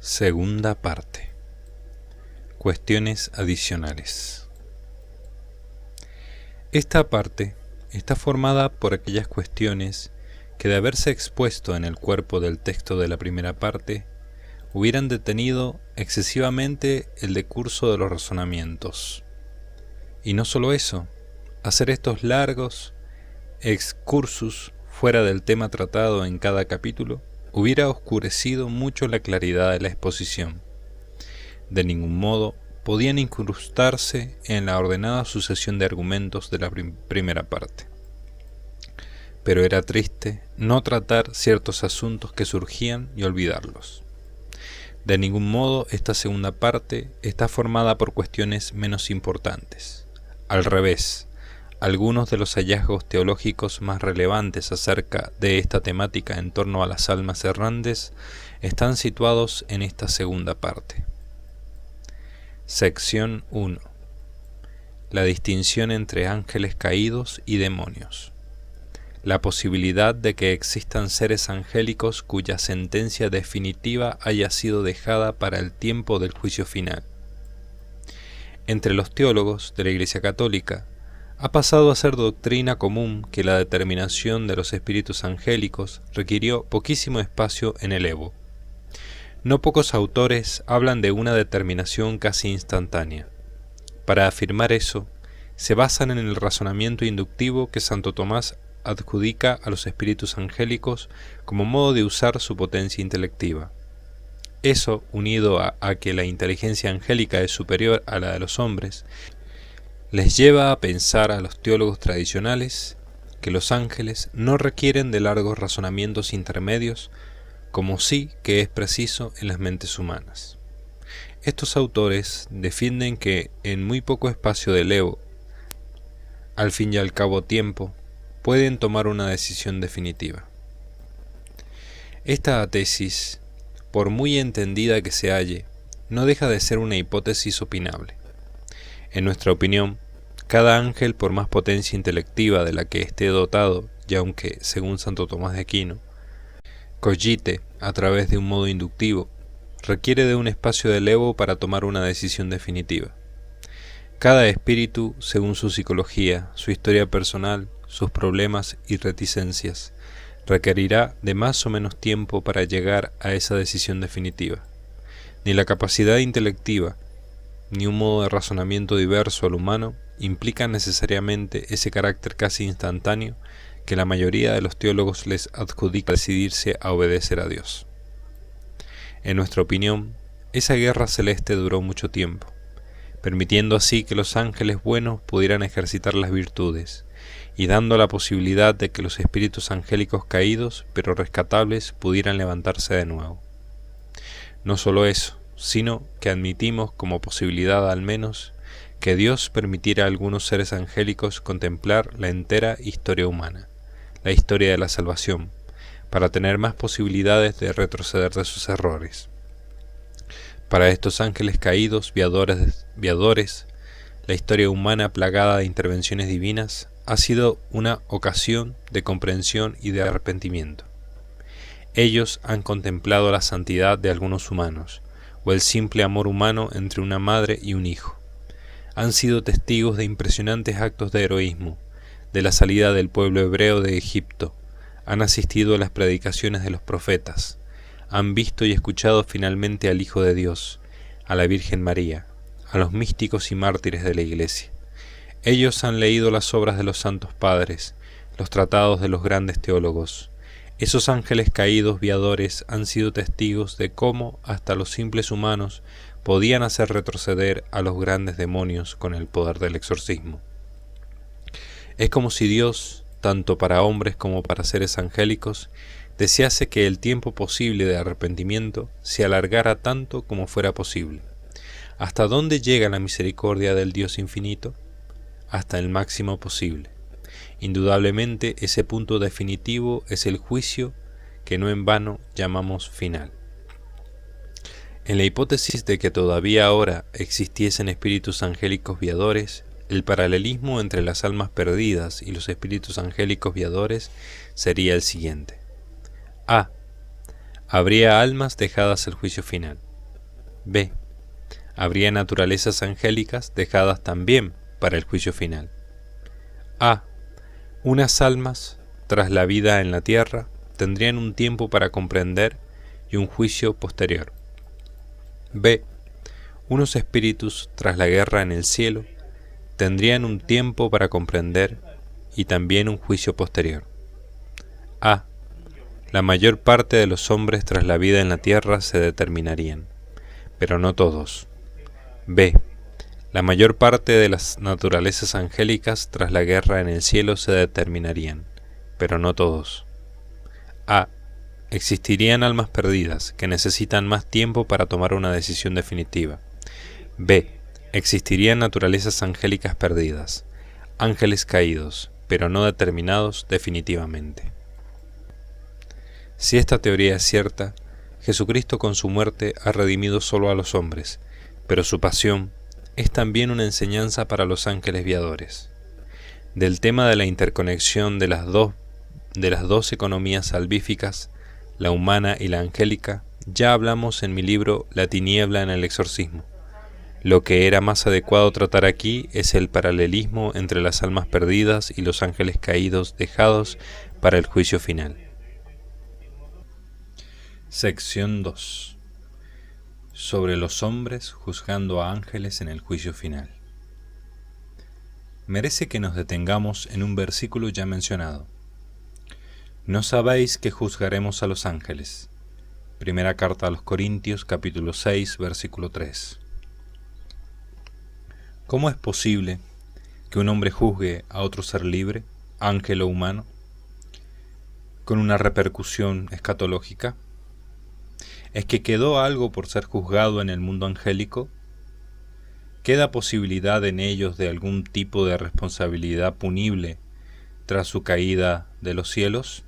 Segunda parte. Cuestiones adicionales. Esta parte está formada por aquellas cuestiones que, de haberse expuesto en el cuerpo del texto de la primera parte, hubieran detenido excesivamente el decurso de los razonamientos. Y no solo eso, hacer estos largos excursus fuera del tema tratado en cada capítulo hubiera oscurecido mucho la claridad de la exposición. De ningún modo podían incrustarse en la ordenada sucesión de argumentos de la primera parte. Pero era triste no tratar ciertos asuntos que surgían y olvidarlos. De ningún modo esta segunda parte está formada por cuestiones menos importantes. Al revés, algunos de los hallazgos teológicos más relevantes acerca de esta temática en torno a las almas errantes están situados en esta segunda parte. Sección 1. La distinción entre ángeles caídos y demonios. La posibilidad de que existan seres angélicos cuya sentencia definitiva haya sido dejada para el tiempo del juicio final. Entre los teólogos de la Iglesia Católica, ha pasado a ser doctrina común que la determinación de los espíritus angélicos requirió poquísimo espacio en el Evo. No pocos autores hablan de una determinación casi instantánea. Para afirmar eso, se basan en el razonamiento inductivo que Santo Tomás adjudica a los espíritus angélicos como modo de usar su potencia intelectiva. Eso, unido a que la inteligencia angélica es superior a la de los hombres, les lleva a pensar a los teólogos tradicionales que los ángeles no requieren de largos razonamientos intermedios, como sí que es preciso en las mentes humanas. Estos autores defienden que en muy poco espacio de Evo, al fin y al cabo tiempo, pueden tomar una decisión definitiva. Esta tesis, por muy entendida que se halle, no deja de ser una hipótesis opinable. En nuestra opinión, cada ángel, por más potencia intelectiva de la que esté dotado, y aunque, según Santo Tomás de Aquino, cogite a través de un modo inductivo, requiere de un espacio de Evo para tomar una decisión definitiva. Cada espíritu, según su psicología, su historia personal, sus problemas y reticencias, requerirá de más o menos tiempo para llegar a esa decisión definitiva. Ni la capacidad intelectiva, ni un modo de razonamiento diverso al humano implican necesariamente ese carácter casi instantáneo que la mayoría de los teólogos les adjudica a decidirse a obedecer a Dios. En nuestra opinión, esa guerra celeste duró mucho tiempo, permitiendo así que los ángeles buenos pudieran ejercitar las virtudes, y dando la posibilidad de que los espíritus angélicos caídos, pero rescatables, pudieran levantarse de nuevo. No solo eso, sino que admitimos como posibilidad al menos que Dios permitiera a algunos seres angélicos contemplar la entera historia humana, la historia de la salvación, para tener más posibilidades de retroceder de sus errores. Para estos ángeles caídos, viadores, la historia humana plagada de intervenciones divinas ha sido una ocasión de comprensión y de arrepentimiento. Ellos han contemplado la santidad de algunos humanos, o el simple amor humano entre una madre y un hijo. Han sido testigos de impresionantes actos de heroísmo, de la salida del pueblo hebreo de Egipto, han asistido a las predicaciones de los profetas, han visto y escuchado finalmente al Hijo de Dios, a la Virgen María, a los místicos y mártires de la Iglesia. Ellos han leído las obras de los santos padres, los tratados de los grandes teólogos. Esos ángeles caídos viadores han sido testigos de cómo hasta los simples humanos podían hacer retroceder a los grandes demonios con el poder del exorcismo. Es como si Dios, tanto para hombres como para seres angélicos, desease que el tiempo posible de arrepentimiento se alargara tanto como fuera posible. ¿Hasta dónde llega la misericordia del Dios infinito? Hasta el máximo posible. Indudablemente ese punto definitivo es el juicio que no en vano llamamos final. En la hipótesis de que todavía ahora existiesen espíritus angélicos viadores, el paralelismo entre las almas perdidas y los espíritus angélicos viadores sería el siguiente. A. Habría almas dejadas al juicio final. B. Habría naturalezas angélicas dejadas también para el juicio final. A. Unas almas, tras la vida en la tierra, tendrían un tiempo para comprender y un juicio posterior. B. Unos espíritus, tras la guerra en el cielo, tendrían un tiempo para comprender y también un juicio posterior. A. La mayor parte de los hombres tras la vida en la tierra se determinarían, pero no todos. B. La mayor parte de las naturalezas angélicas tras la guerra en el cielo se determinarían, pero no todos. A. Existirían almas perdidas que necesitan más tiempo para tomar una decisión definitiva. B. Existirían naturalezas angélicas perdidas, ángeles caídos, pero no determinados definitivamente. Si esta teoría es cierta, Jesucristo con su muerte ha redimido solo a los hombres, pero su pasión es también una enseñanza para los ángeles viadores. Del tema de la interconexión de las dos economías salvíficas, la humana y la angélica, ya hablamos en mi libro La tiniebla en el exorcismo. Lo que era más adecuado tratar aquí es el paralelismo entre las almas perdidas y los ángeles caídos dejados para el juicio final. Sección 2. Sobre los hombres juzgando a ángeles en el juicio final. Merece que nos detengamos en un versículo ya mencionado. ¿No sabéis que juzgaremos a los ángeles? Primera carta a los Corintios, capítulo 6, versículo 3. ¿Cómo es posible que un hombre juzgue a otro ser libre, ángel o humano, con una repercusión escatológica? ¿Es que quedó algo por ser juzgado en el mundo angélico? ¿Queda posibilidad en ellos de algún tipo de responsabilidad punible tras su caída de los cielos?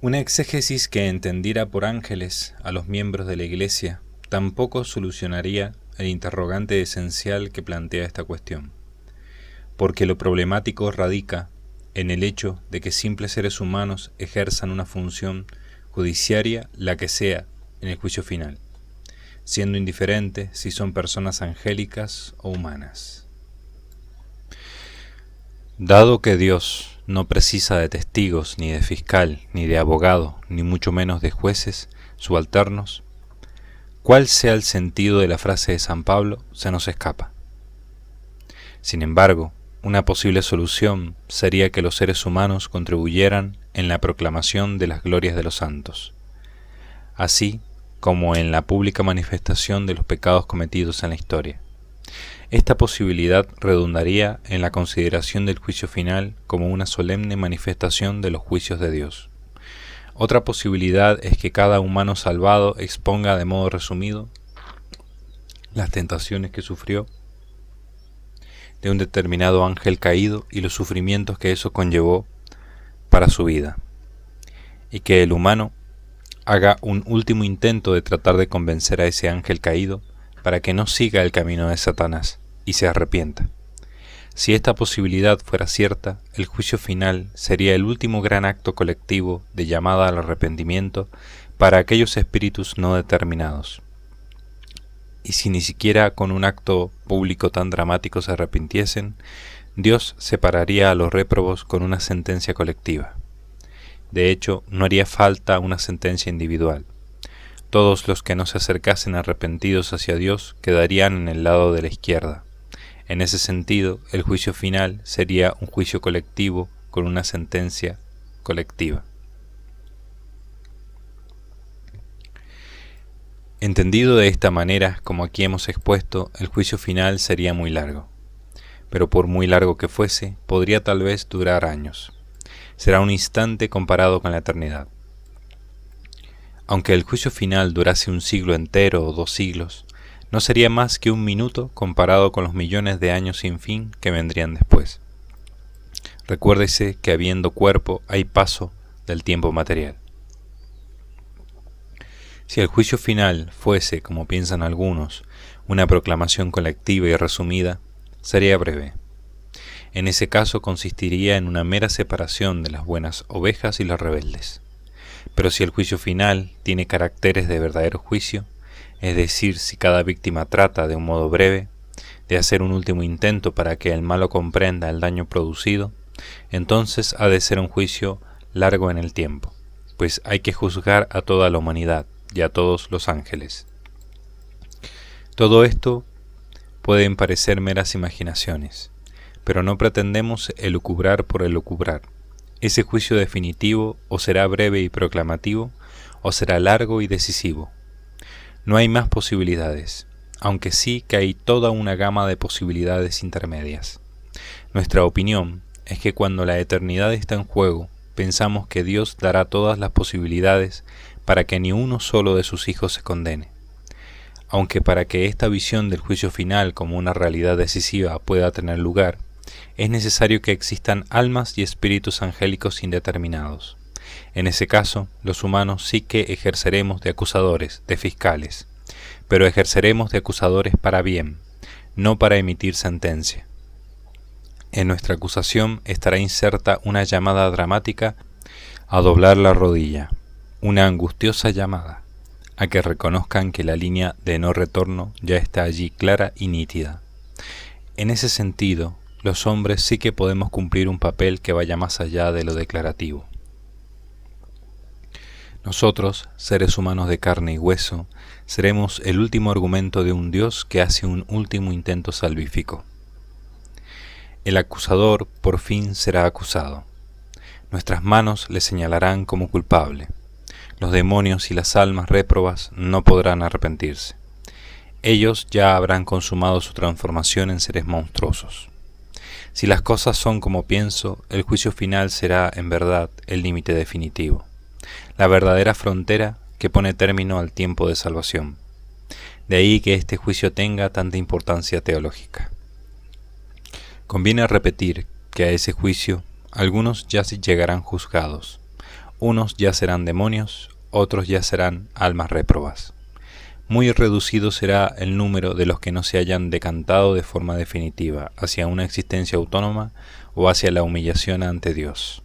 Una exégesis que entendiera por ángeles a los miembros de la Iglesia tampoco solucionaría el interrogante esencial que plantea esta cuestión, porque lo problemático radica en el hecho de que simples seres humanos ejerzan una función judiciaria, la que sea, en el juicio final, siendo indiferente si son personas angélicas o humanas. Dado que Dios no precisa de testigos, ni de fiscal, ni de abogado, ni mucho menos de jueces subalternos, cuál sea el sentido de la frase de San Pablo, se nos escapa. Sin embargo, una posible solución sería que los seres humanos contribuyeran en la proclamación de las glorias de los santos, así como en la pública manifestación de los pecados cometidos en la historia. Esta posibilidad redundaría en la consideración del juicio final como una solemne manifestación de los juicios de Dios. Otra posibilidad es que cada humano salvado exponga de modo resumido las tentaciones que sufrió de un determinado ángel caído y los sufrimientos que eso conllevó para su vida, y que el humano haga un último intento de tratar de convencer a ese ángel caído para que no siga el camino de Satanás y se arrepienta. Si esta posibilidad fuera cierta, el juicio final sería el último gran acto colectivo de llamada al arrepentimiento para aquellos espíritus no determinados. Y si ni siquiera con un acto público tan dramático se arrepintiesen, Dios separaría a los réprobos con una sentencia colectiva. De hecho, no haría falta una sentencia individual. Todos los que no se acercasen arrepentidos hacia Dios quedarían en el lado de la izquierda. En ese sentido, el juicio final sería un juicio colectivo con una sentencia colectiva. Entendido de esta manera, como aquí hemos expuesto, el juicio final sería muy largo. Pero por muy largo que fuese, podría tal vez durar años. Será un instante comparado con la eternidad. Aunque el juicio final durase un siglo entero o 2 siglos, no sería más que un minuto comparado con los millones de años sin fin que vendrían después. Recuérdese que habiendo cuerpo hay paso del tiempo material. Si el juicio final fuese, como piensan algunos, una proclamación colectiva y resumida, sería breve. En ese caso consistiría en una mera separación de las buenas ovejas y los rebeldes. Pero si el juicio final tiene caracteres de verdadero juicio, es decir, si cada víctima trata de un modo breve de hacer un último intento para que el malo comprenda el daño producido, entonces ha de ser un juicio largo en el tiempo, pues hay que juzgar a toda la humanidad y a todos los ángeles. Todo esto pueden parecer meras imaginaciones, pero no pretendemos elucubrar por elucubrar. Ese juicio definitivo o será breve y proclamativo, o será largo y decisivo. No hay más posibilidades, aunque sí que hay toda una gama de posibilidades intermedias. Nuestra opinión es que cuando la eternidad está en juego, pensamos que Dios dará todas las posibilidades para que ni uno solo de sus hijos se condene. Aunque para que esta visión del juicio final como una realidad decisiva pueda tener lugar, es necesario que existan almas y espíritus angélicos indeterminados. En ese caso, los humanos sí que ejerceremos de acusadores, de fiscales, pero ejerceremos de acusadores para bien, no para emitir sentencia. En nuestra acusación estará inserta una llamada dramática a doblar la rodilla, una angustiosa llamada, a que reconozcan que la línea de no retorno ya está allí clara y nítida. En ese sentido, los hombres sí que podemos cumplir un papel que vaya más allá de lo declarativo. Nosotros, seres humanos de carne y hueso, seremos el último argumento de un Dios que hace un último intento salvífico. El acusador por fin será acusado. Nuestras manos le señalarán como culpable. Los demonios y las almas réprobas no podrán arrepentirse. Ellos ya habrán consumado su transformación en seres monstruosos. Si las cosas son como pienso, el juicio final será, en verdad, el límite definitivo, la verdadera frontera que pone término al tiempo de salvación. De ahí que este juicio tenga tanta importancia teológica. Conviene repetir que a ese juicio algunos ya llegarán juzgados, unos ya serán demonios, otros ya serán almas réprobas. Muy reducido será el número de los que no se hayan decantado de forma definitiva hacia una existencia autónoma o hacia la humillación ante Dios.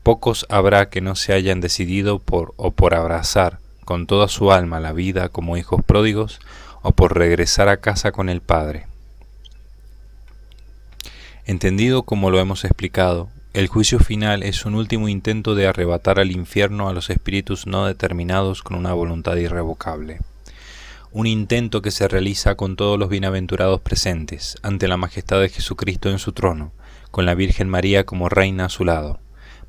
Pocos habrá que no se hayan decidido por abrazar con toda su alma la vida como hijos pródigos o por regresar a casa con el Padre. Entendido como lo hemos explicado, el juicio final es un último intento de arrebatar al infierno a los espíritus no determinados con una voluntad irrevocable. Un intento que se realiza con todos los bienaventurados presentes, ante la majestad de Jesucristo en su trono, con la Virgen María como reina a su lado,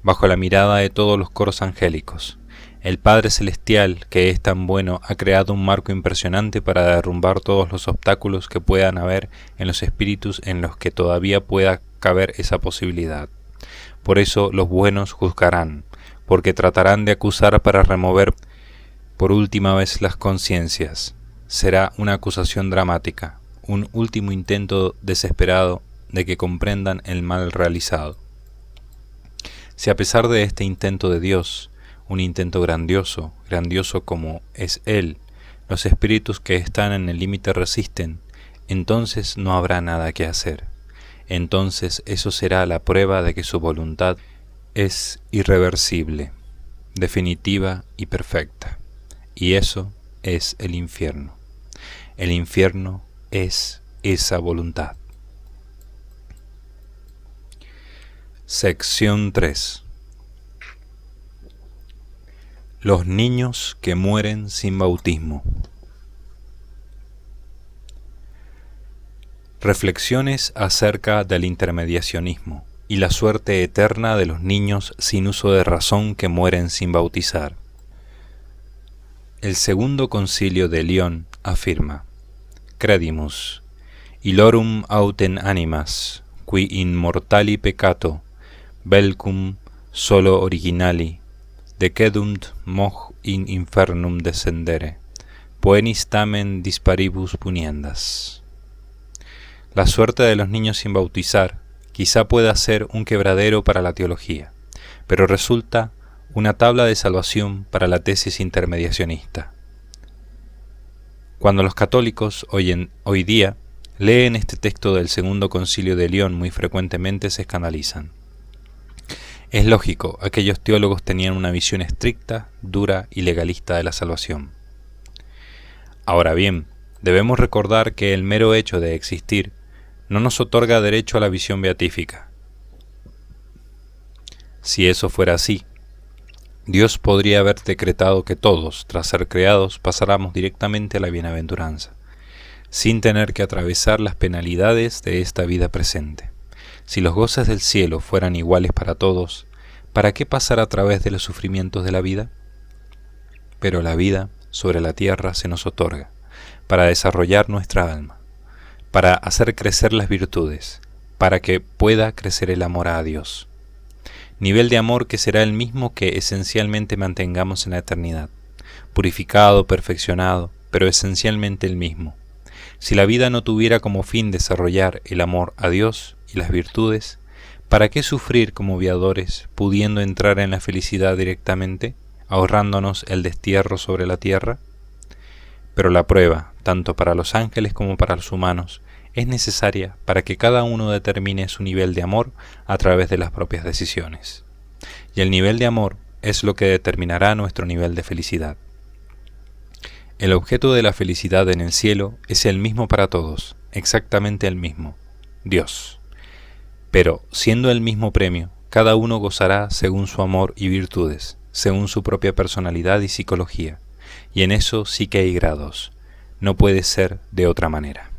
bajo la mirada de todos los coros angélicos. El Padre Celestial, que es tan bueno, ha creado un marco impresionante para derrumbar todos los obstáculos que puedan haber en los espíritus en los que todavía pueda caber esa posibilidad. Por eso los buenos juzgarán, porque tratarán de acusar para remover por última vez las conciencias. Será una acusación dramática, un último intento desesperado de que comprendan el mal realizado. Si a pesar de este intento de Dios, un intento grandioso como es Él, los espíritus que están en el límite resisten, entonces no habrá nada que hacer. Entonces eso será la prueba de que su voluntad es irreversible, definitiva y perfecta. Y eso es el infierno. El infierno es esa voluntad. Sección 3. Los niños que mueren sin bautismo. Reflexiones acerca del intermediacionismo y la suerte eterna de los niños sin uso de razón que mueren sin bautizar. El segundo concilio de León afirma: Credimus, illorum autem animas, qui in mortali peccato, velcum solo originali, decedunt moh in infernum descendere, poenis tamen disparibus puniendas. La suerte de los niños sin bautizar quizá pueda ser un quebradero para la teología, pero resulta una tabla de salvación para la tesis intermediacionista. Cuando los católicos hoy día leen este texto del Segundo Concilio de León muy frecuentemente se escandalizan. Es lógico, aquellos teólogos tenían una visión estricta, dura y legalista de la salvación. Ahora bien, debemos recordar que el mero hecho de existir no nos otorga derecho a la visión beatífica. Si eso fuera así, Dios podría haber decretado que todos, tras ser creados, pasáramos directamente a la bienaventuranza, sin tener que atravesar las penalidades de esta vida presente. Si los goces del cielo fueran iguales para todos, ¿para qué pasar a través de los sufrimientos de la vida? Pero la vida sobre la tierra se nos otorga para desarrollar nuestra alma, para hacer crecer las virtudes, para que pueda crecer el amor a Dios. Nivel de amor que será el mismo que esencialmente mantengamos en la eternidad, purificado, perfeccionado, pero esencialmente el mismo. Si la vida no tuviera como fin desarrollar el amor a Dios y las virtudes, ¿para qué sufrir como viadores, pudiendo entrar en la felicidad directamente, ahorrándonos el destierro sobre la tierra? Pero la prueba, tanto para los ángeles como para los humanos, es necesaria para que cada uno determine su nivel de amor a través de las propias decisiones. Y el nivel de amor es lo que determinará nuestro nivel de felicidad. El objeto de la felicidad en el cielo es el mismo para todos, exactamente el mismo, Dios. Pero, siendo el mismo premio, cada uno gozará según su amor y virtudes, según su propia personalidad y psicología, y en eso sí que hay grados, no puede ser de otra manera.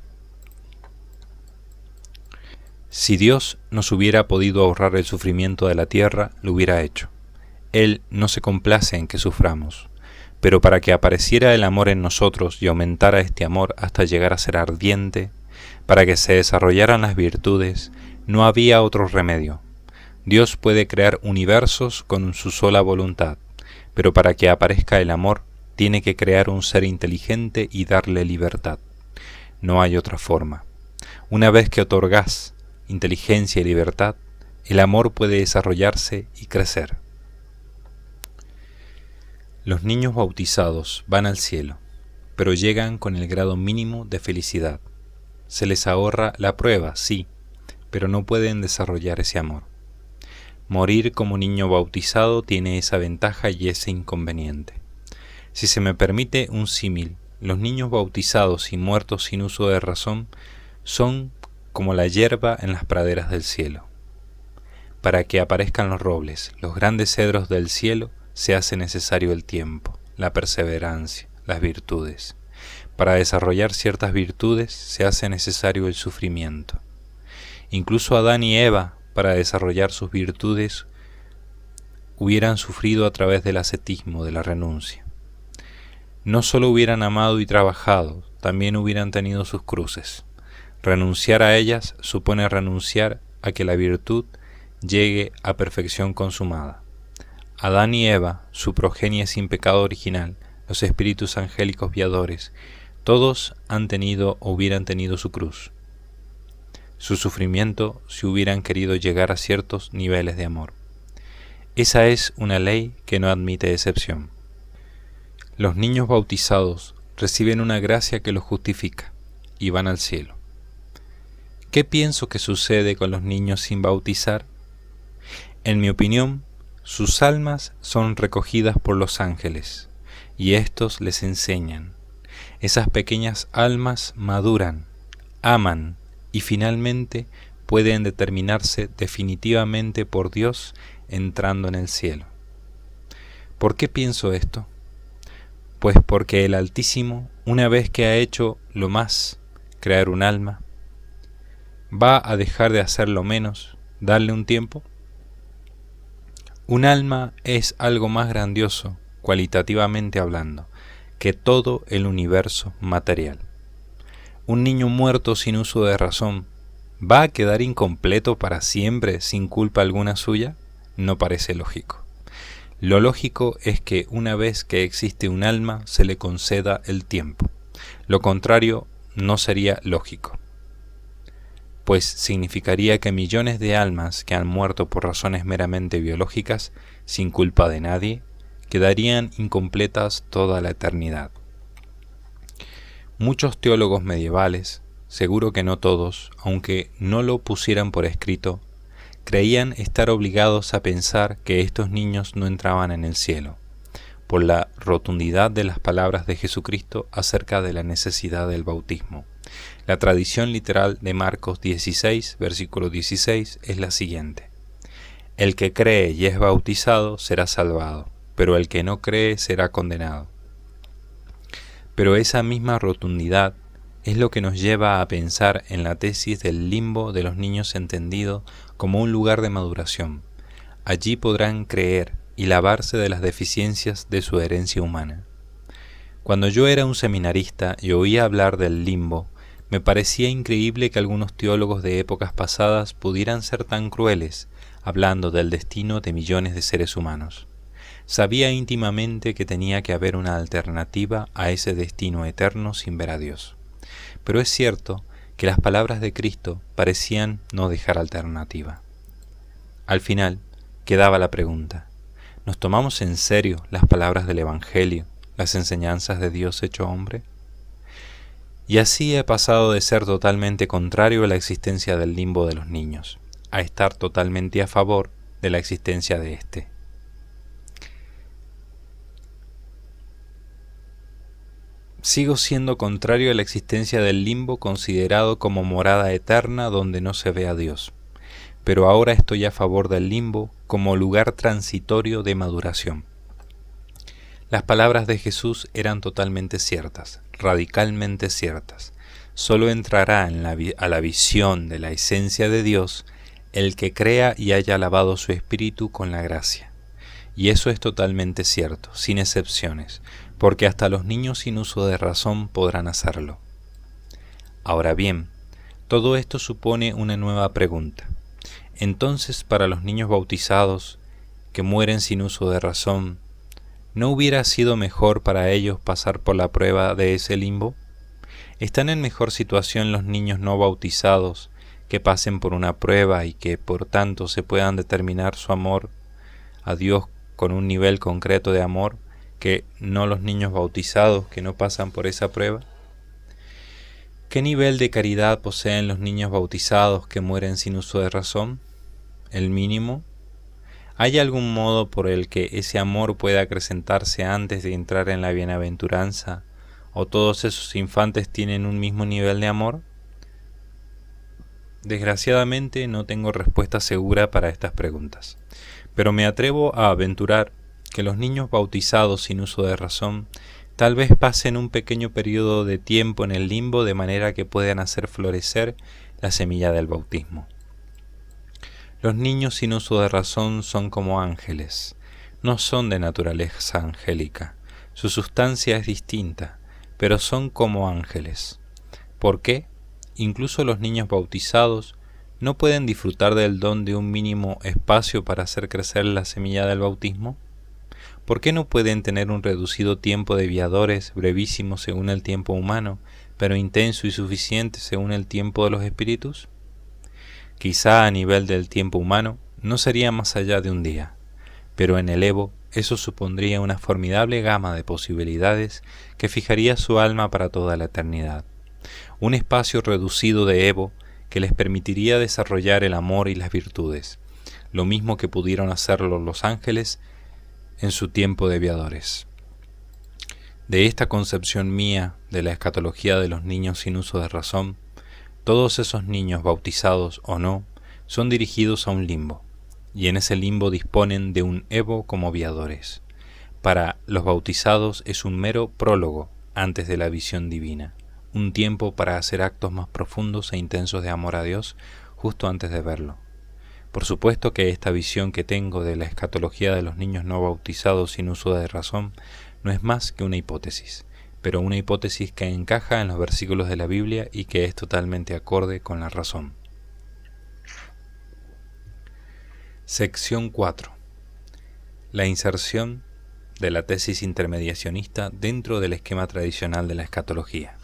Si Dios nos hubiera podido ahorrar el sufrimiento de la tierra, lo hubiera hecho. Él no se complace en que suframos, pero para que apareciera el amor en nosotros y aumentara este amor hasta llegar a ser ardiente, para que se desarrollaran las virtudes, no había otro remedio. Dios puede crear universos con su sola voluntad, pero para que aparezca el amor, tiene que crear un ser inteligente y darle libertad. No hay otra forma. Una vez que otorgás inteligencia y libertad, el amor puede desarrollarse y crecer. Los niños bautizados van al cielo, pero llegan con el grado mínimo de felicidad. Se les ahorra la prueba, sí, pero no pueden desarrollar ese amor. Morir como niño bautizado tiene esa ventaja y ese inconveniente. Si se me permite un símil, los niños bautizados y muertos sin uso de razón son como la hierba en las praderas del cielo. Para que aparezcan los robles, los grandes cedros del cielo, se hace necesario el tiempo, la perseverancia, las virtudes. Para desarrollar ciertas virtudes se hace necesario el sufrimiento. Incluso Adán y Eva, para desarrollar sus virtudes, hubieran sufrido a través del ascetismo, de la renuncia. No solo hubieran amado y trabajado, también hubieran tenido sus cruces. Renunciar a ellas supone renunciar a que la virtud llegue a perfección consumada. Adán y Eva, su progenie sin pecado original, los espíritus angélicos viadores, todos han tenido o hubieran tenido su cruz, su sufrimiento si hubieran querido llegar a ciertos niveles de amor. Esa es una ley que no admite excepción. Los niños bautizados reciben una gracia que los justifica y van al cielo. ¿Qué pienso que sucede con los niños sin bautizar? En mi opinión, sus almas son recogidas por los ángeles, y éstos les enseñan. Esas pequeñas almas maduran, aman, y finalmente pueden determinarse definitivamente por Dios entrando en el cielo. ¿Por qué pienso esto? Pues porque el Altísimo, una vez que ha hecho lo más, crear un alma, ¿va a dejar de hacerlo menos, darle un tiempo? Un alma es algo más grandioso, cualitativamente hablando, que todo el universo material. Un niño muerto sin uso de razón, ¿va a quedar incompleto para siempre sin culpa alguna suya? No parece lógico. Lo lógico es que una vez que existe un alma se le conceda el tiempo. Lo contrario no sería lógico, pues significaría que millones de almas que han muerto por razones meramente biológicas, sin culpa de nadie, quedarían incompletas toda la eternidad. Muchos teólogos medievales, seguro que no todos, aunque no lo pusieran por escrito, creían estar obligados a pensar que estos niños no entraban en el cielo, por la rotundidad de las palabras de Jesucristo acerca de la necesidad del bautismo. La tradición literal de Marcos 16, versículo 16, es la siguiente: el que cree y es bautizado será salvado, pero el que no cree será condenado. Pero esa misma rotundidad es lo que nos lleva a pensar en la tesis del limbo de los niños entendido como un lugar de maduración. Allí podrán creer y lavarse de las deficiencias de su herencia humana. Cuando yo era un seminarista y oía hablar del limbo, me parecía increíble que algunos teólogos de épocas pasadas pudieran ser tan crueles, hablando del destino de millones de seres humanos. Sabía íntimamente que tenía que haber una alternativa a ese destino eterno sin ver a Dios. Pero es cierto que las palabras de Cristo parecían no dejar alternativa. Al final quedaba la pregunta: ¿nos tomamos en serio las palabras del Evangelio, las enseñanzas de Dios hecho hombre? Y así he pasado de ser totalmente contrario a la existencia del limbo de los niños, a estar totalmente a favor de la existencia de éste. Sigo siendo contrario a la existencia del limbo considerado como morada eterna donde no se ve a Dios, pero ahora estoy a favor del limbo como lugar transitorio de maduración. Las palabras de Jesús eran totalmente ciertas, radicalmente ciertas. Solo entrará a la visión de la esencia de Dios el que crea y haya lavado su espíritu con la gracia. Y eso es totalmente cierto, sin excepciones, porque hasta los niños sin uso de razón podrán hacerlo. Ahora bien, todo esto supone una nueva pregunta. Entonces, para los niños bautizados que mueren sin uso de razón, ¿no hubiera sido mejor para ellos pasar por la prueba de ese limbo? ¿Están en mejor situación los niños no bautizados que pasen por una prueba y que por tanto se puedan determinar su amor a Dios con un nivel concreto de amor que no los niños bautizados que no pasan por esa prueba? ¿Qué nivel de caridad poseen los niños bautizados que mueren sin uso de razón? ¿El mínimo? ¿Hay algún modo por el que ese amor pueda acrecentarse antes de entrar en la bienaventuranza? ¿O todos esos infantes tienen un mismo nivel de amor? Desgraciadamente no tengo respuesta segura para estas preguntas, pero me atrevo a aventurar que los niños bautizados sin uso de razón tal vez pasen un pequeño periodo de tiempo en el limbo de manera que puedan hacer florecer la semilla del bautismo. Los niños sin uso de razón son como ángeles, no son de naturaleza angélica, su sustancia es distinta, pero son como ángeles. ¿Por qué? Incluso los niños bautizados no pueden disfrutar del don de un mínimo espacio para hacer crecer la semilla del bautismo. ¿Por qué no pueden tener un reducido tiempo de viadores, brevísimo según el tiempo humano, pero intenso y suficiente según el tiempo de los espíritus? Quizá a nivel del tiempo humano no sería más allá de un día, pero en el Evo eso supondría una formidable gama de posibilidades que fijaría su alma para toda la eternidad. Un espacio reducido de Evo que les permitiría desarrollar el amor y las virtudes, lo mismo que pudieron hacerlo los ángeles en su tiempo de viadores. De esta concepción mía de la escatología de los niños sin uso de razón, todos esos niños, bautizados o no, son dirigidos a un limbo, y en ese limbo disponen de un Evo como viadores. Para los bautizados es un mero prólogo antes de la visión divina, un tiempo para hacer actos más profundos e intensos de amor a Dios justo antes de verlo. Por supuesto que esta visión que tengo de la escatología de los niños no bautizados sin uso de razón no es más que una hipótesis, pero una hipótesis que encaja en los versículos de la Biblia y que es totalmente acorde con la razón. Sección 4. La inserción de la tesis intermediacionista dentro del esquema tradicional de la escatología.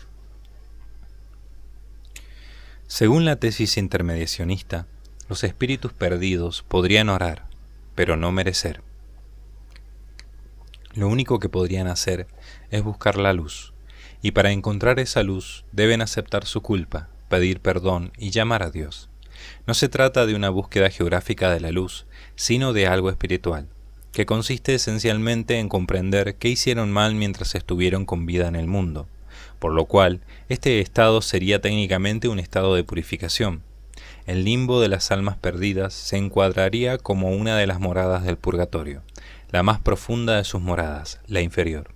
Según la tesis intermediacionista, los espíritus perdidos podrían orar, pero no merecer. Lo único que podrían hacer es buscar la luz, y para encontrar esa luz deben aceptar su culpa, pedir perdón y llamar a Dios. No se trata de una búsqueda geográfica de la luz, sino de algo espiritual, que consiste esencialmente en comprender qué hicieron mal mientras estuvieron con vida en el mundo, por lo cual este estado sería técnicamente un estado de purificación. El limbo de las almas perdidas se encuadraría como una de las moradas del purgatorio, la más profunda de sus moradas, la inferior.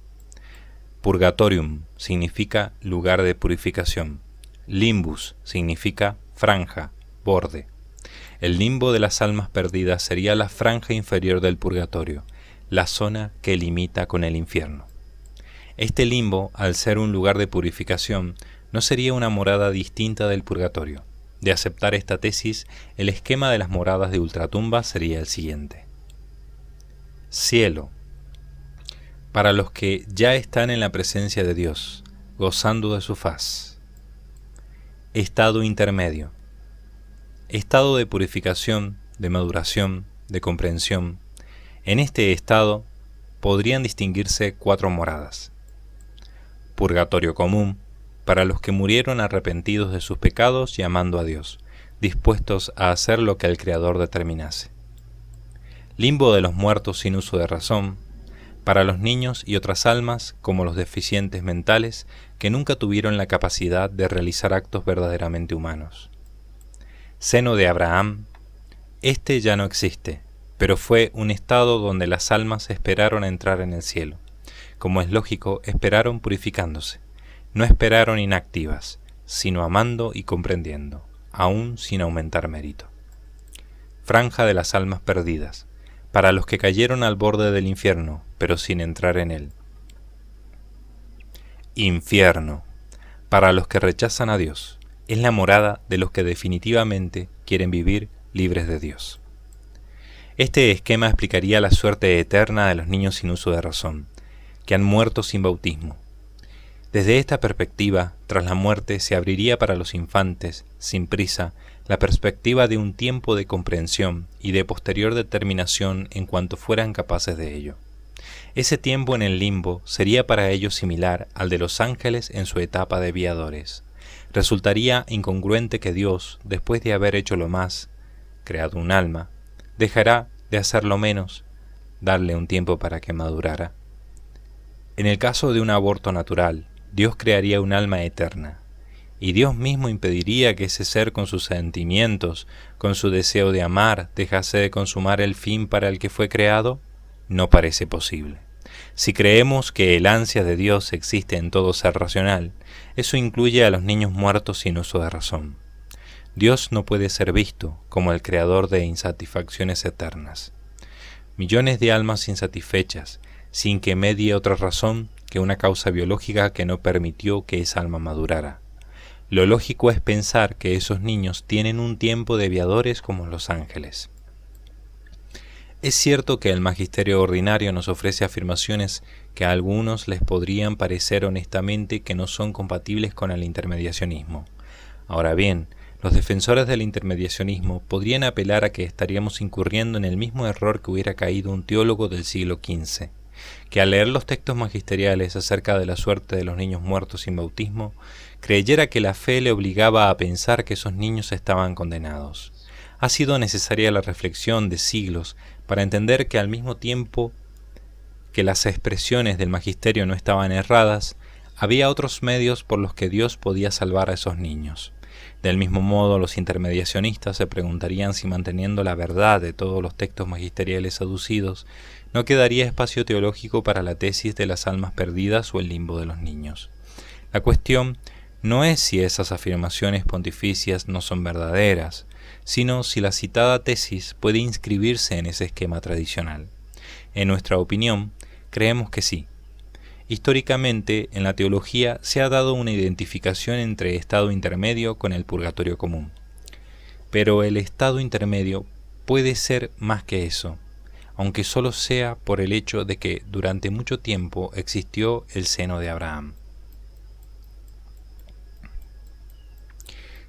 Purgatorium significa lugar de purificación. Limbus significa franja, borde. El limbo de las almas perdidas sería la franja inferior del purgatorio, la zona que limita con el infierno. Este limbo, al ser un lugar de purificación, no sería una morada distinta del purgatorio. De aceptar esta tesis, el esquema de las moradas de ultratumba sería el siguiente. Cielo. Para los que ya están en la presencia de Dios, gozando de su faz. Estado intermedio. Estado de purificación, de maduración, de comprensión. En este estado podrían distinguirse 4 moradas. Purgatorio común, para los que murieron arrepentidos de sus pecados y amando a Dios, dispuestos a hacer lo que el Creador determinase. Limbo de los muertos sin uso de razón, para los niños y otras almas, como los deficientes mentales, que nunca tuvieron la capacidad de realizar actos verdaderamente humanos. Seno de Abraham, este ya no existe, pero fue un estado donde las almas esperaron a entrar en el cielo. Como es lógico, esperaron purificándose. No esperaron inactivas, sino amando y comprendiendo, aún sin aumentar mérito. Franja de las almas perdidas, para los que cayeron al borde del infierno, pero sin entrar en él. Infierno, para los que rechazan a Dios, es la morada de los que definitivamente quieren vivir libres de Dios. Este esquema explicaría la suerte eterna de los niños sin uso de razón, que han muerto sin bautismo. Desde esta perspectiva, tras la muerte se abriría para los infantes, sin prisa, la perspectiva de un tiempo de comprensión y de posterior determinación en cuanto fueran capaces de ello. Ese tiempo en el limbo sería para ellos similar al de los ángeles en su etapa de viadores. Resultaría incongruente que Dios, después de haber hecho lo más, creado un alma, dejará de hacer lo menos, darle un tiempo para que madurara. En el caso de un aborto natural, Dios crearía un alma eterna, y Dios mismo impediría que ese ser con sus sentimientos, con su deseo de amar, dejase de consumar el fin para el que fue creado. No parece posible. Si creemos que el ansia de Dios existe en todo ser racional, eso incluye a los niños muertos sin uso de razón. Dios no puede ser visto como el creador de insatisfacciones eternas. Millones de almas insatisfechas, sin que medie otra razón que una causa biológica que no permitió que esa alma madurara. Lo lógico es pensar que esos niños tienen un tiempo de viadores como los ángeles. Es cierto que el magisterio ordinario nos ofrece afirmaciones que a algunos les podrían parecer honestamente que no son compatibles con el intermediacionismo. Ahora bien, los defensores del intermediacionismo podrían apelar a que estaríamos incurriendo en el mismo error que hubiera caído un teólogo del siglo XV, que al leer los textos magisteriales acerca de la suerte de los niños muertos sin bautismo, creyera que la fe le obligaba a pensar que esos niños estaban condenados. Ha sido necesaria la reflexión de siglos para entender que al mismo tiempo que las expresiones del magisterio no estaban erradas, había otros medios por los que Dios podía salvar a esos niños. Del mismo modo, los intermediacionistas se preguntarían si manteniendo la verdad de todos los textos magisteriales aducidos, no quedaría espacio teológico para la tesis de las almas perdidas o el limbo de los niños. La cuestión no es si esas afirmaciones pontificias no son verdaderas, sino si la citada tesis puede inscribirse en ese esquema tradicional. En nuestra opinión, creemos que sí. Históricamente, en la teología se ha dado una identificación entre estado intermedio con el purgatorio común. Pero el estado intermedio puede ser más que eso, aunque solo sea por el hecho de que durante mucho tiempo existió el seno de Abraham.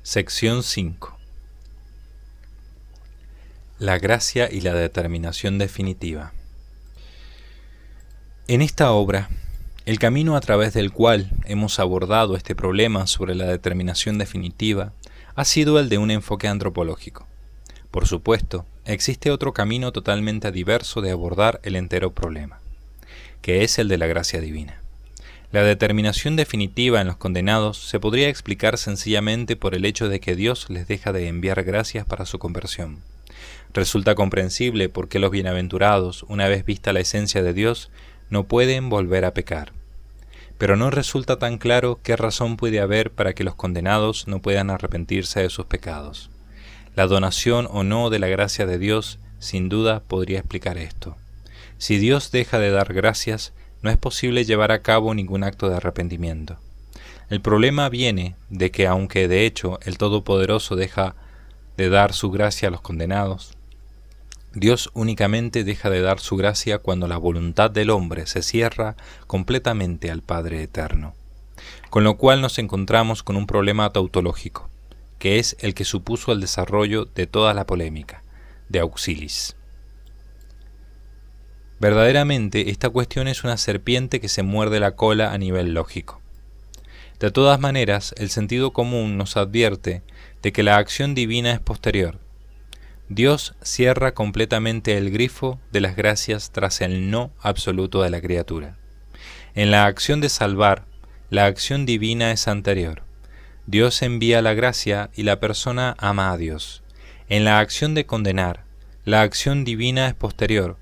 Sección 5. La gracia y la determinación definitiva. En esta obra, el camino a través del cual hemos abordado este problema sobre la determinación definitiva ha sido el de un enfoque antropológico. Por supuesto, existe otro camino totalmente diverso de abordar el entero problema, que es el de la gracia divina. La determinación definitiva en los condenados se podría explicar sencillamente por el hecho de que Dios les deja de enviar gracias para su conversión. Resulta comprensible por qué los bienaventurados, una vez vista la esencia de Dios, no pueden volver a pecar. Pero no resulta tan claro qué razón puede haber para que los condenados no puedan arrepentirse de sus pecados. La donación o no de la gracia de Dios, sin duda, podría explicar esto. Si Dios deja de dar gracias, no es posible llevar a cabo ningún acto de arrepentimiento. El problema viene de que, aunque de hecho el Todopoderoso deja de dar su gracia a los condenados, Dios únicamente deja de dar su gracia cuando la voluntad del hombre se cierra completamente al Padre Eterno. Con lo cual nos encontramos con un problema tautológico, que es el que supuso el desarrollo de toda la polémica, de Auxilis. Verdaderamente, esta cuestión es una serpiente que se muerde la cola a nivel lógico. De todas maneras, el sentido común nos advierte de que la acción divina es posterior. Dios cierra completamente el grifo de las gracias tras el no absoluto de la criatura. En la acción de salvar, la acción divina es anterior. Dios envía la gracia y la persona ama a Dios. En la acción de condenar, la acción divina es posterior.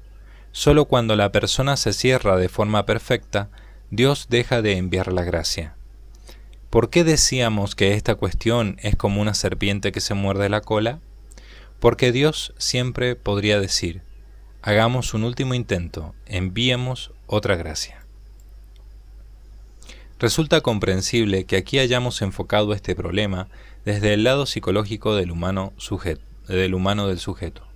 Solo cuando la persona se cierra de forma perfecta, Dios deja de enviar la gracia. ¿Por qué decíamos que esta cuestión es como una serpiente que se muerde la cola? Porque Dios siempre podría decir, hagamos un último intento, enviemos otra gracia. Resulta comprensible que aquí hayamos enfocado este problema desde el lado psicológico del humano del sujeto.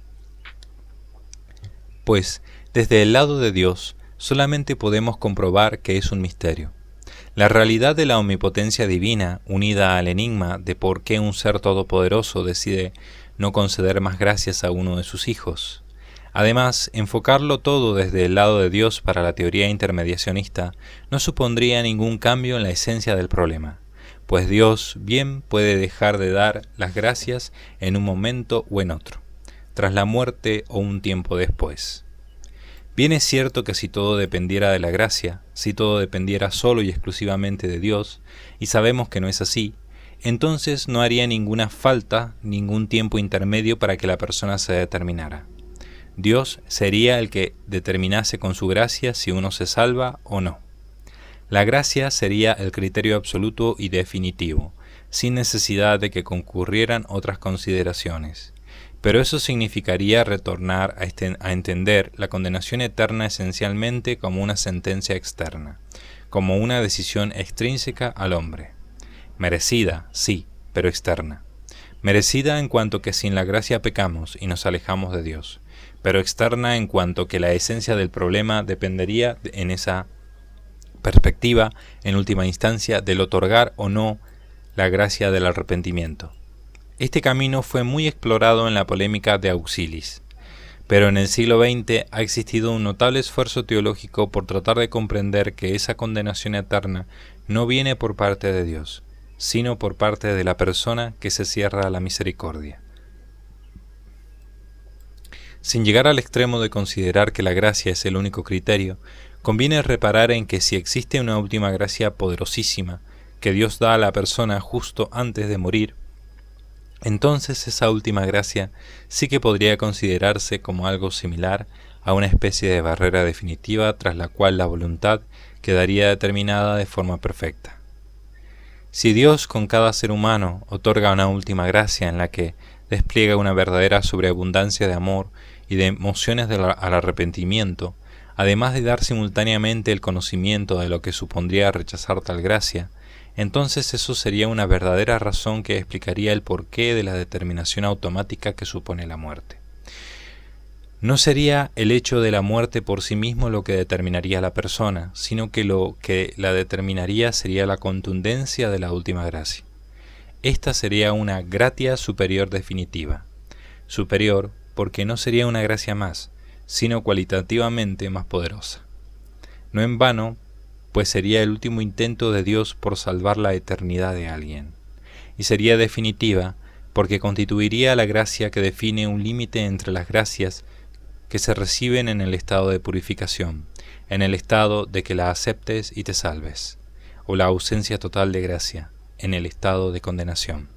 Pues, desde el lado de Dios, solamente podemos comprobar que es un misterio. La realidad de la omnipotencia divina, unida al enigma de por qué un ser todopoderoso decide no conceder más gracias a uno de sus hijos. Además, enfocarlo todo desde el lado de Dios para la teoría intermediacionista no supondría ningún cambio en la esencia del problema, pues Dios bien puede dejar de dar las gracias en un momento o en otro, tras la muerte o un tiempo después. Bien es cierto que si todo dependiera de la gracia, si todo dependiera solo y exclusivamente de Dios, y sabemos que no es así, entonces no haría ninguna falta, ningún tiempo intermedio para que la persona se determinara. Dios sería el que determinase con su gracia si uno se salva o no. La gracia sería el criterio absoluto y definitivo, sin necesidad de que concurrieran otras consideraciones. Pero eso significaría retornar a entender la condenación eterna esencialmente como una sentencia externa, como una decisión extrínseca al hombre. Merecida, sí, pero externa. Merecida en cuanto que sin la gracia pecamos y nos alejamos de Dios, pero externa en cuanto que la esencia del problema dependería en esa perspectiva, en última instancia, del otorgar o no la gracia del arrepentimiento. Este camino fue muy explorado en la polémica de Auxilis, pero en el siglo XX ha existido un notable esfuerzo teológico por tratar de comprender que esa condenación eterna no viene por parte de Dios, sino por parte de la persona que se cierra a la misericordia. Sin llegar al extremo de considerar que la gracia es el único criterio, conviene reparar en que si existe una última gracia poderosísima que Dios da a la persona justo antes de morir, entonces esa última gracia sí que podría considerarse como algo similar a una especie de barrera definitiva tras la cual la voluntad quedaría determinada de forma perfecta. Si Dios con cada ser humano otorga una última gracia en la que despliega una verdadera sobreabundancia de amor y de emociones al arrepentimiento, además de dar simultáneamente el conocimiento de lo que supondría rechazar tal gracia, entonces eso sería una verdadera razón que explicaría el porqué de la determinación automática que supone la muerte. No sería el hecho de la muerte por sí mismo lo que determinaría a la persona, sino que lo que la determinaría sería la contundencia de la última gracia. Esta sería una gratia superior definitiva. Superior porque no sería una gracia más, sino cualitativamente más poderosa. No en vano, pues sería el último intento de Dios por salvar la eternidad de alguien. Y sería definitiva, porque constituiría la gracia que define un límite entre las gracias que se reciben en el estado de purificación, en el estado de que la aceptes y te salves, o la ausencia total de gracia, en el estado de condenación.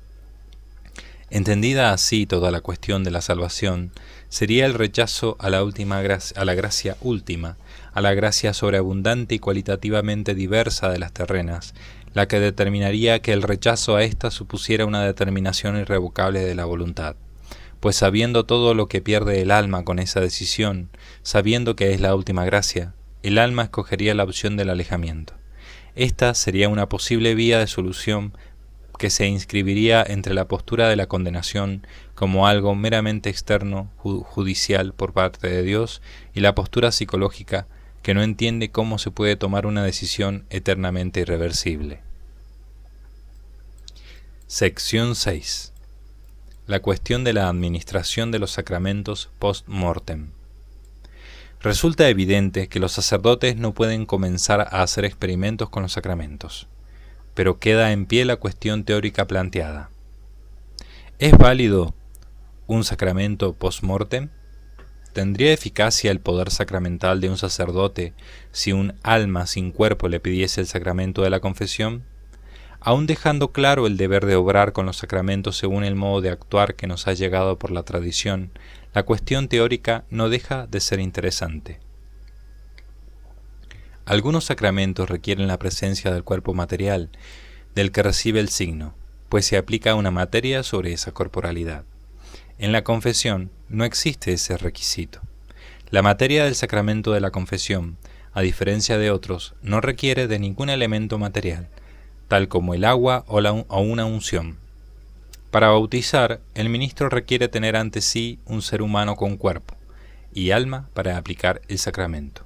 Entendida así toda la cuestión de la salvación, sería el rechazo a la gracia última, a la gracia sobreabundante y cualitativamente diversa de las terrenas, la que determinaría que el rechazo a ésta supusiera una determinación irrevocable de la voluntad. Pues sabiendo todo lo que pierde el alma con esa decisión, sabiendo que es la última gracia, el alma escogería la opción del alejamiento. Esta sería una posible vía de solución que se inscribiría entre la postura de la condenación como algo meramente externo, judicial por parte de Dios, y la postura psicológica que no entiende cómo se puede tomar una decisión eternamente irreversible. Sección 6. La cuestión de la administración de los sacramentos post-mortem. Resulta evidente que los sacerdotes no pueden comenzar a hacer experimentos con los sacramentos, pero queda en pie la cuestión teórica planteada. ¿Es válido un sacramento post-mortem? ¿Tendría eficacia el poder sacramental de un sacerdote si un alma sin cuerpo le pidiese el sacramento de la confesión? Aun dejando claro el deber de obrar con los sacramentos según el modo de actuar que nos ha llegado por la tradición, la cuestión teórica no deja de ser interesante. Algunos sacramentos requieren la presencia del cuerpo material, del que recibe el signo, pues se aplica una materia sobre esa corporalidad. En la confesión no existe ese requisito. La materia del sacramento de la confesión, a diferencia de otros, no requiere de ningún elemento material, tal como el agua o una unción. Para bautizar, el ministro requiere tener ante sí un ser humano con cuerpo y alma para aplicar el sacramento.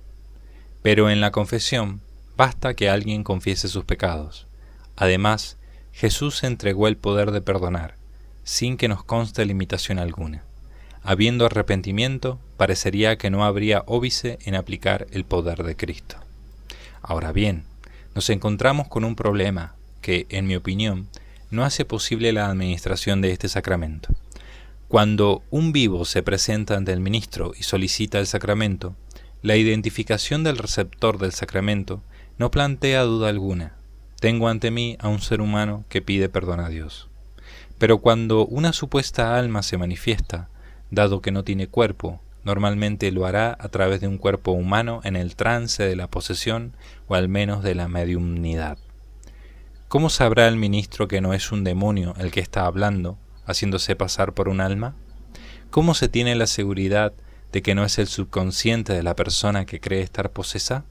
Pero en la confesión basta que alguien confiese sus pecados. Además, Jesús entregó el poder de perdonar, sin que nos conste limitación alguna. Habiendo arrepentimiento, parecería que no habría óbice en aplicar el poder de Cristo. Ahora bien, nos encontramos con un problema que, en mi opinión, no hace posible la administración de este sacramento. Cuando un vivo se presenta ante el ministro y solicita el sacramento, la identificación del receptor del sacramento no plantea duda alguna. Tengo ante mí a un ser humano que pide perdón a Dios. Pero cuando una supuesta alma se manifiesta, dado que no tiene cuerpo, normalmente lo hará a través de un cuerpo humano en el trance de la posesión o al menos de la mediumnidad. ¿Cómo sabrá el ministro que no es un demonio el que está hablando, haciéndose pasar por un alma? ¿Cómo se tiene la seguridad de que no es el subconsciente de la persona que cree estar posesa?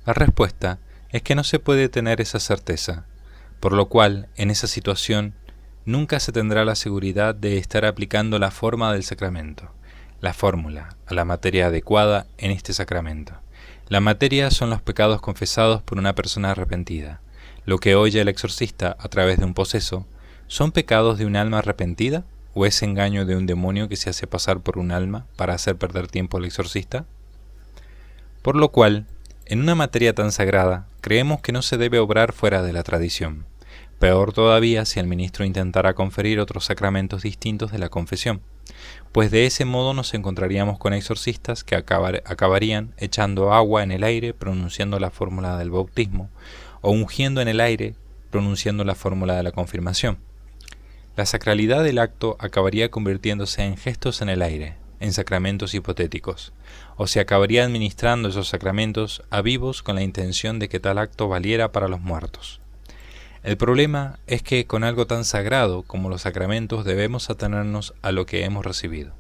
La respuesta es que no se puede tener esa certeza, por lo cual, en esa situación, nunca se tendrá la seguridad de estar aplicando la forma del sacramento, la fórmula, a la materia adecuada en este sacramento. La materia son los pecados confesados por una persona arrepentida. Lo que oye el exorcista a través de un poseso, ¿son pecados de un alma arrepentida o es engaño de un demonio que se hace pasar por un alma para hacer perder tiempo al exorcista? Por lo cual, en una materia tan sagrada, creemos que no se debe obrar fuera de la tradición. Peor todavía si el ministro intentara conferir otros sacramentos distintos de la confesión, pues de ese modo nos encontraríamos con exorcistas que acabarían echando agua en el aire pronunciando la fórmula del bautismo, o ungiendo en el aire pronunciando la fórmula de la confirmación. La sacralidad del acto acabaría convirtiéndose en gestos en el aire, en sacramentos hipotéticos, o se acabaría administrando esos sacramentos a vivos con la intención de que tal acto valiera para los muertos. El problema es que con algo tan sagrado como los sacramentos debemos atenernos a lo que hemos recibido.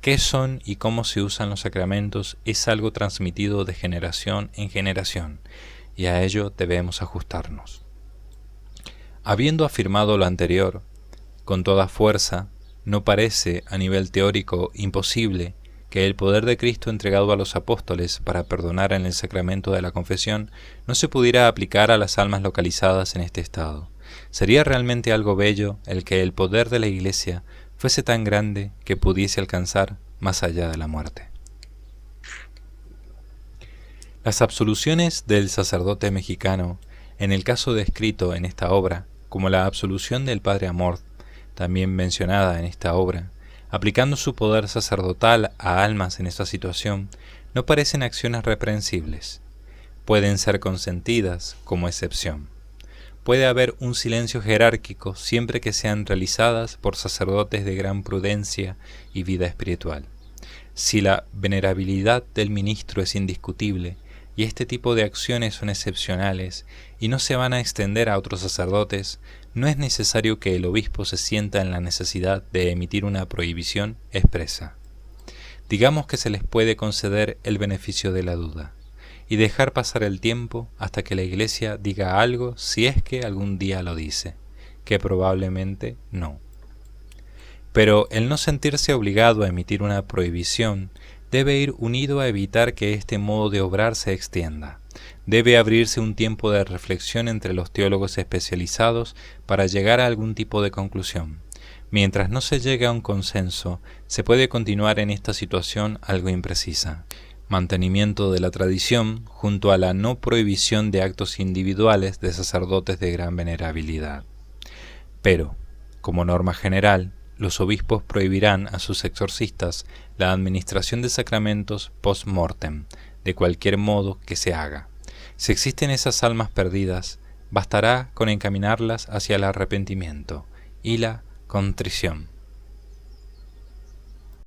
¿Qué son y cómo se usan los sacramentos? Es algo transmitido de generación en generación, y a ello debemos ajustarnos. Habiendo afirmado lo anterior, con toda fuerza, no parece, a nivel teórico, imposible que el poder de Cristo entregado a los apóstoles para perdonar en el sacramento de la confesión no se pudiera aplicar a las almas localizadas en este estado. Sería realmente algo bello el que el poder de la Iglesia fuese tan grande que pudiese alcanzar más allá de la muerte. Las absoluciones del sacerdote mexicano, en el caso descrito en esta obra, como la absolución del Padre Amorth, también mencionada en esta obra, aplicando su poder sacerdotal a almas en esta situación, no parecen acciones reprensibles. Pueden ser consentidas como excepción. Puede haber un silencio jerárquico siempre que sean realizadas por sacerdotes de gran prudencia y vida espiritual. Si la venerabilidad del ministro es indiscutible, y este tipo de acciones son excepcionales y no se van a extender a otros sacerdotes, no es necesario que el obispo se sienta en la necesidad de emitir una prohibición expresa. Digamos que se les puede conceder el beneficio de la duda y dejar pasar el tiempo hasta que la Iglesia diga algo, si es que algún día lo dice, que probablemente no. Pero el no sentirse obligado a emitir una prohibición debe ir unido a evitar que este modo de obrar se extienda. Debe abrirse un tiempo de reflexión entre los teólogos especializados para llegar a algún tipo de conclusión. Mientras no se llegue a un consenso, se puede continuar en esta situación algo imprecisa. Mantenimiento de la tradición junto a la no prohibición de actos individuales de sacerdotes de gran venerabilidad. Pero, como norma general, los obispos prohibirán a sus exorcistas la administración de sacramentos post-mortem, de cualquier modo que se haga. Si existen esas almas perdidas, bastará con encaminarlas hacia el arrepentimiento y la contrición.